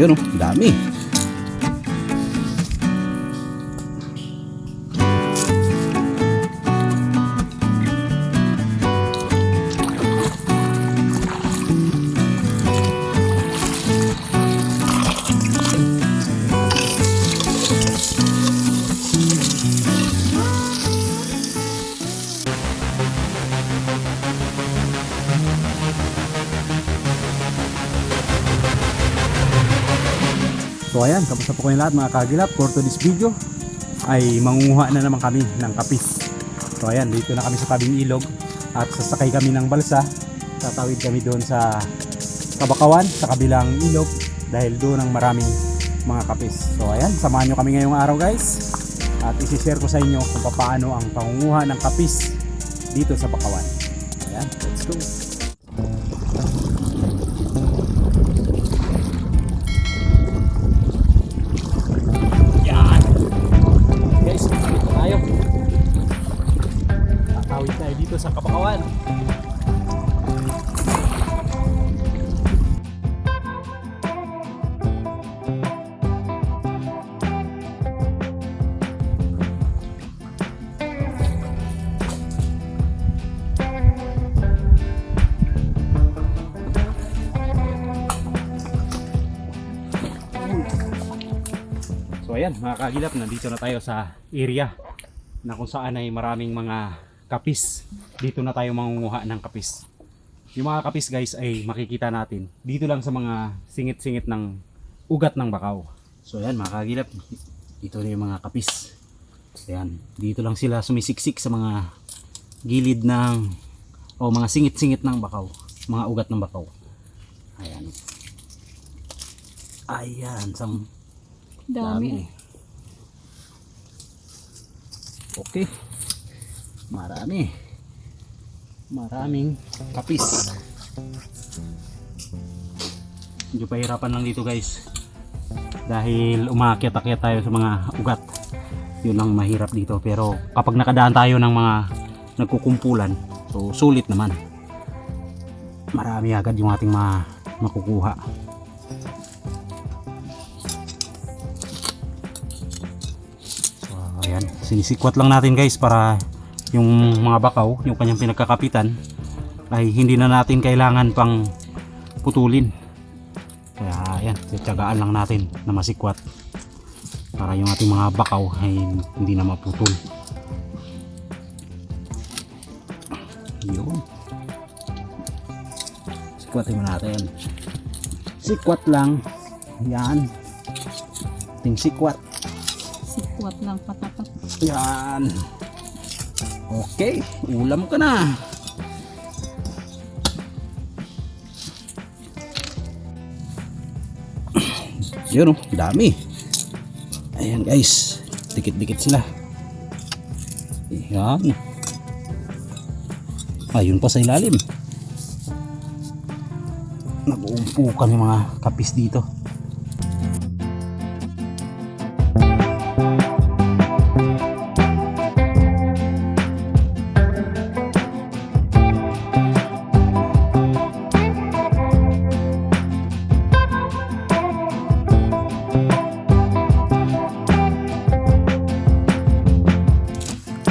Yun oh, dami. So ayan, tapos na po kayo lahat mga kagilap. For today's video ay mangunguha na naman kami ng kapis. So ayan, dito na kami sa tabing ilog at sasakay kami ng balsa. Tatawid kami doon sa Kabakawan, sa kabilang ilog, dahil doon ang maraming mga kapis. So ayan, samahan nyo kami ngayong araw guys. At isi-share ko sa inyo kung paano ang pangunguha ng kapis dito sa Bakawan. Ayan, let's go. Dito sa Kabakawan. So ayan mga kagilap, nandito na tayo sa area na kung saan ay maraming mga kapis. Dito na tayo mangunguha ng kapis. Yung mga kapis guys ay makikita natin dito lang sa mga singit-singit ng ugat ng bakaw. So ayan mga kagilap, dito na yung mga kapis. Ayan, dito lang sila sumisiksik sa mga gilid ng o mga singit-singit ng bakaw, mga ugat ng bakaw. Ayan. Ayan, sam dami. Okay. Maraming kapis. Medyo pahirapan lang dito guys dahil umaakyat-akyat tayo sa mga ugat. Yun ang mahirap dito, pero kapag nakadaan tayo ng mga nagkukumpulan, so sulit naman, marami agad yung ating makukuha. So ayan, sinisikwat lang natin guys para yung mga bakaw, yung kanyang pinagkakapitan ay hindi na natin kailangan pang putulin. Kaya ayan, tiyatsagaan lang natin na masikwat para yung ating mga bakaw ay hindi na maputol. Yun, sikwatin mo natin, sikwat lang yan, ting sikwat lang patapat yan. Okay, ulam ka na. Yun oh, dami. Ayan guys, dikit-dikit sila. Ayan. Ayun pa sa ilalim. Nag-uumpukan yung mga kapis dito.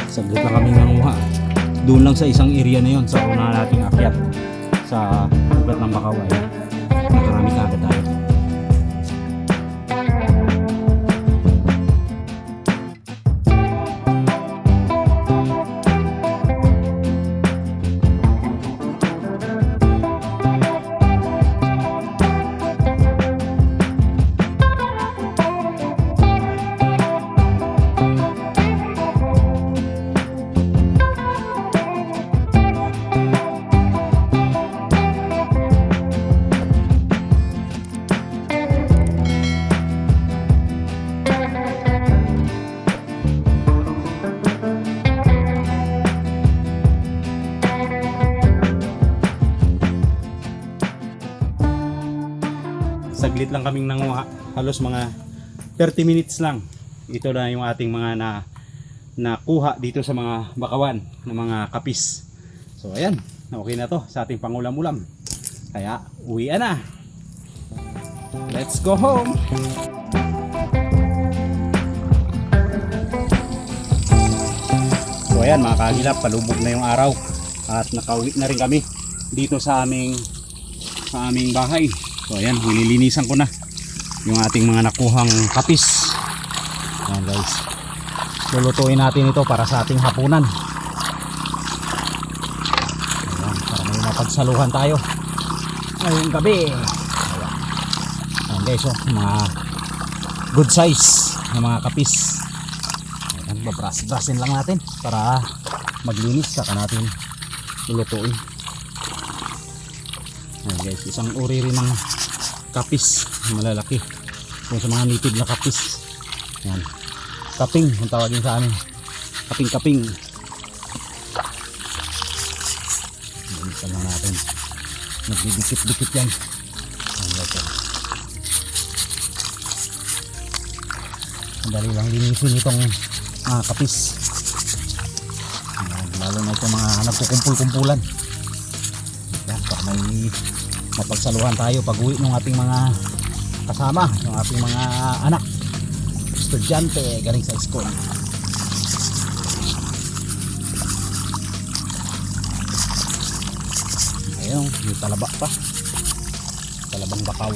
Saglit lang kami nanguha. Doon lang sa isang area na yon, sa una nating akyat sa ugat ng bakaw ay nakarami ka agad tayo. Saglit lang kaming nanguha, halos mga 30 minutes lang. Ito na yung ating mga nakuha dito sa mga bakawan ng mga kapis. So ayan, okay na to sa ating pangulam-ulam. Kaya uwian na. Let's go home. So ayan mga kagilap, palubog na yung araw at nakauwi na rin kami dito sa aming bahay. So ayan, nililinisan ko na yung ating mga nakuhang kapis. Ayan guys, lulutuin natin ito para sa ating hapunan. Ayan, para may mapagsaluhan tayo ngayong gabi. Ayan guys, oh, mga good size na mga kapis. Ayan, babras-brasin lang natin para maglinis, saka natin lulutuin. Ayan guys, isang uri rin ng kapis na malalaki kung sa mga native na kapis. Ayan, kaping ang tawagin sa amin, kaping-kaping. Linisan lang natin, nagdidikit-dikit yan. Ayan guys, oh. Dali lang linisin itong kapis. Ayan, lalo na itong mga nagkukumpul-kumpulan. Ayan, para may mapagsaluhan tayo pag uwi ng ating mga kasama, ng ating mga anak, estudyante galing sa school. Ayun, may talaba pa, talabang bakaw.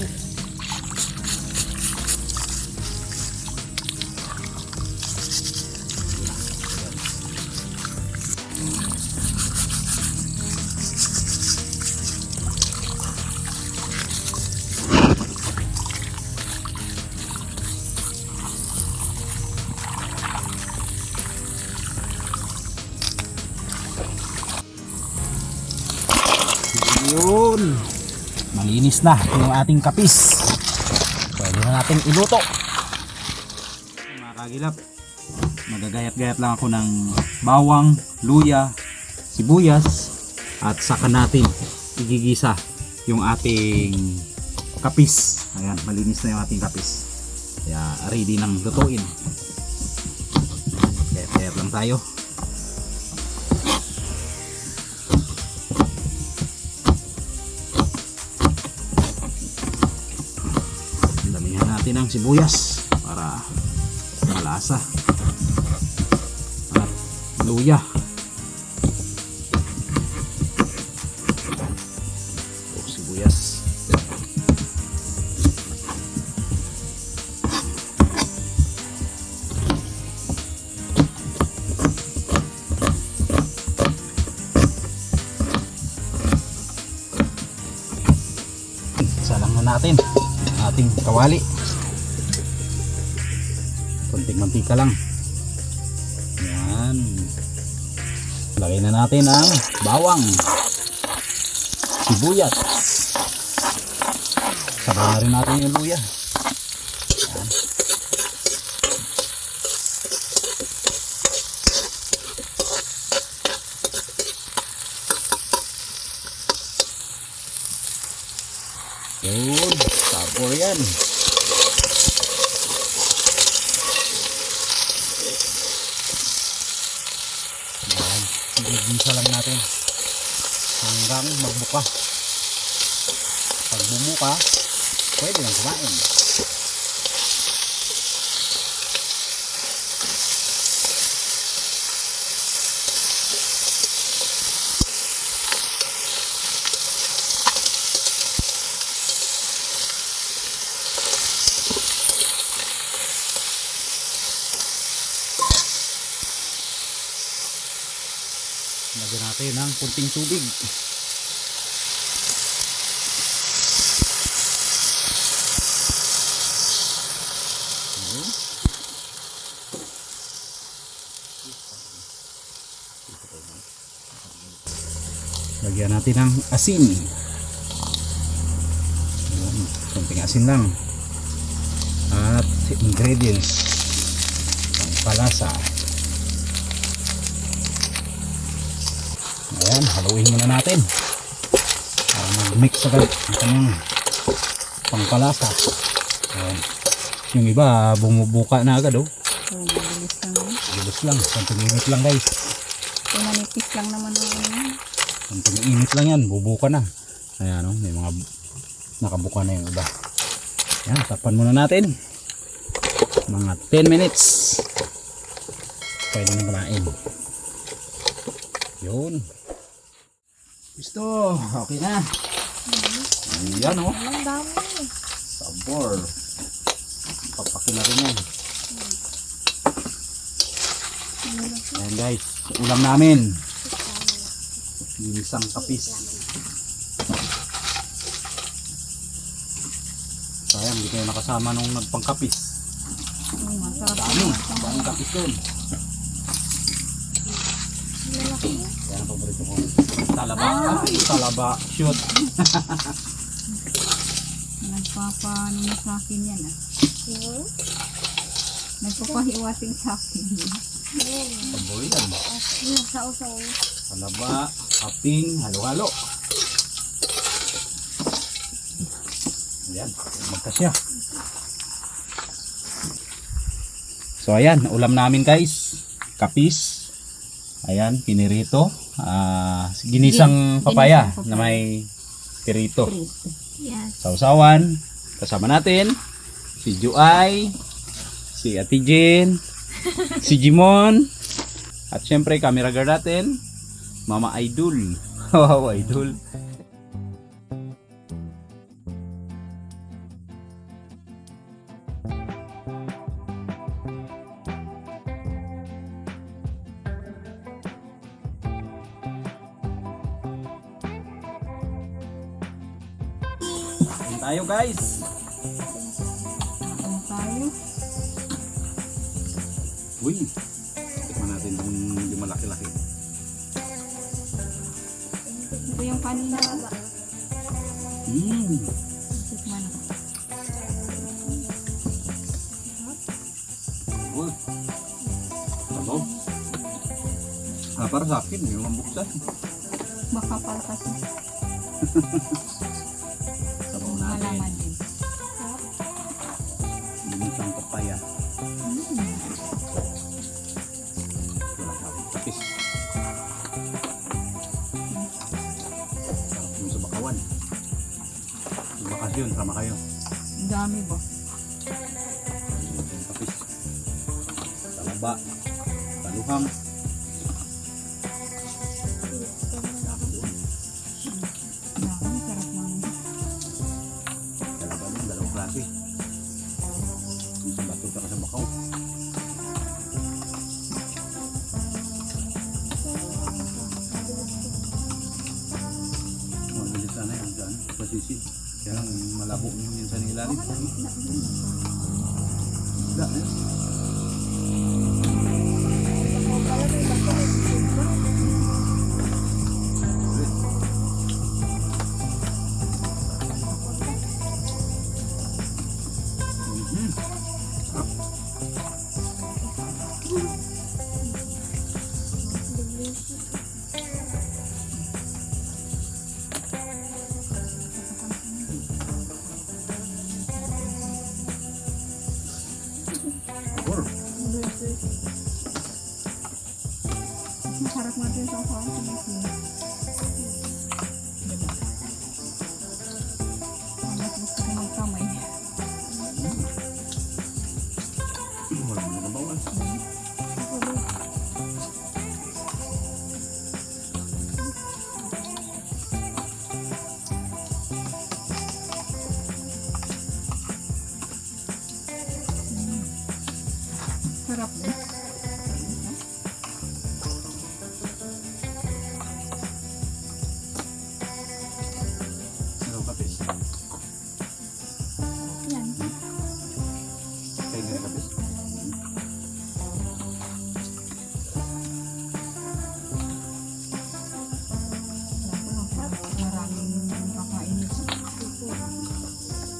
Yun, malinis na yung ating kapis, pwede na natin iluto. Mga kagilap, magagayat-gayat lang ako ng bawang, luya, sibuyas, at saka natin igigisa yung ating kapis. Ayan, malinis na yung ating kapis, kaya ready nang lutuin. Gayat-gayat lang tayo. Ng sibuyas para malasa at luya. Sibuyas. Isa lang na natin ating kawali. Konting mantika lang. Yan. Lagay na natin ang bawang, sibuyas. Sabay na rin natin yung luya. Yan. Yun. Sabor yan. Igisa lang natin hanggang magbuka. Pag bumuka, pwede lang kumain. Lagyan natin ng kunting tubig. Lagyan natin ng asin. Kunting asin lang. At ingredients ang palasa. Ayan, haluin muna natin para mag-mix agad ang kanyang pangpalasa. Ayan. Yung iba bumubuka na agad, oh. Bilis lang. Bilis lang, 10 minutes lang guys. Manipis lang naman ang 10 minutes lang yan, bubuka na. Ayan, oh, may mga nakabuka na yung iba. Yan, tapan muna natin. Mga 10 minutes. Pwede na kumain. Yun. Gusto. Okay na. Ayan o. Ang dami. Sabor. Papakin na rin yan. Ayan guys. Ulam namin. Ginisang kapis. Sayang, hindi kayo nakasama nung nagpangkapis. Masarap. Daming kapis doon. Yan ang paborito ko. Talaba. Ay, talaba. Shoot. Nagpapaano na sa akin yan ah. Nagpapahiwating sa akin. Sabor yan. Sausaw. Talaba, kaping, halo-halo. Ayan, magkasya. So ayan, ulam namin guys. Kapis. Ayan, pinirito. Ginisang papaya Ginisang papaya. na may pirito. Yes. Sausawan. Kasama natin si Juay, si Ate Jen, si Jimon, at syempre camera guard natin, Mama Idol. Wow, Idol. Kain tayo guys. Ano tayo? Uy, tikman natin kung hindi malaki-laki. Ito yung kanina. Tikman ko. Good. Ano? Para sa akin, hindi naman buksan. Makapal kasi. Sabaw natin. Malaman din. Ginisang papaya. Wala sa akin. Kapis. Sarap yung sa Bakawan. Sa bakasyon, sama kayo. Ang dami ba? Yung kapis. Talaba. Taluhang. Dami. Sarap ng Talaba ng dalawang klase. Yung sa bato at sa Bakaw. Mabilis sana yan dyan. Pasisi. Kaya lang malabo yung minsan ng ilalim. Wala eh. Ulit. Sabor. masarap natin sa kawan sa mesin. Diba? Mas gusto ko magkamay. Wala mo na bawal. Sarap din. Ano kapis? Yan. Kaya nga kapis. Maraming kakain nito.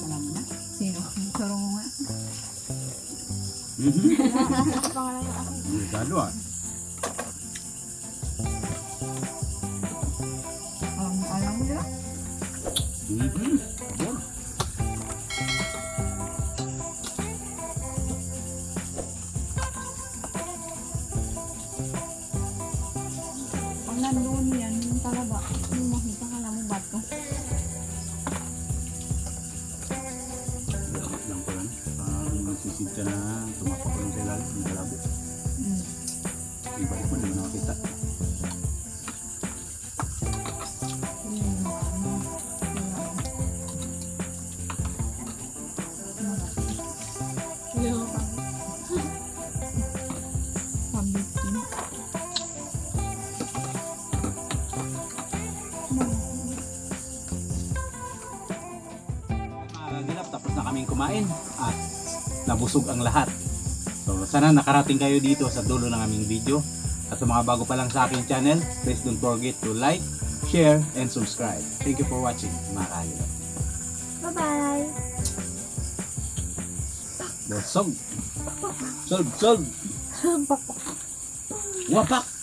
Alam na. Sino? Saro mo nga. Regalo ah. Alam mo na? Sabor. Pag nandoon yan, yung talaba, yung makita ka lang mo bato. Ibalik mo naman nakakita. Mga kagilap, tapos na kaming kumain at nabusog ang lahat. So sana nakarating kayo dito sa dulo ng aming video. At sa mga bago pa lang sa aking channel, please don't forget to like, share, and subscribe. Thank you for watching, mga kagilap. Bye-bye. Busog! Sold! Wapak!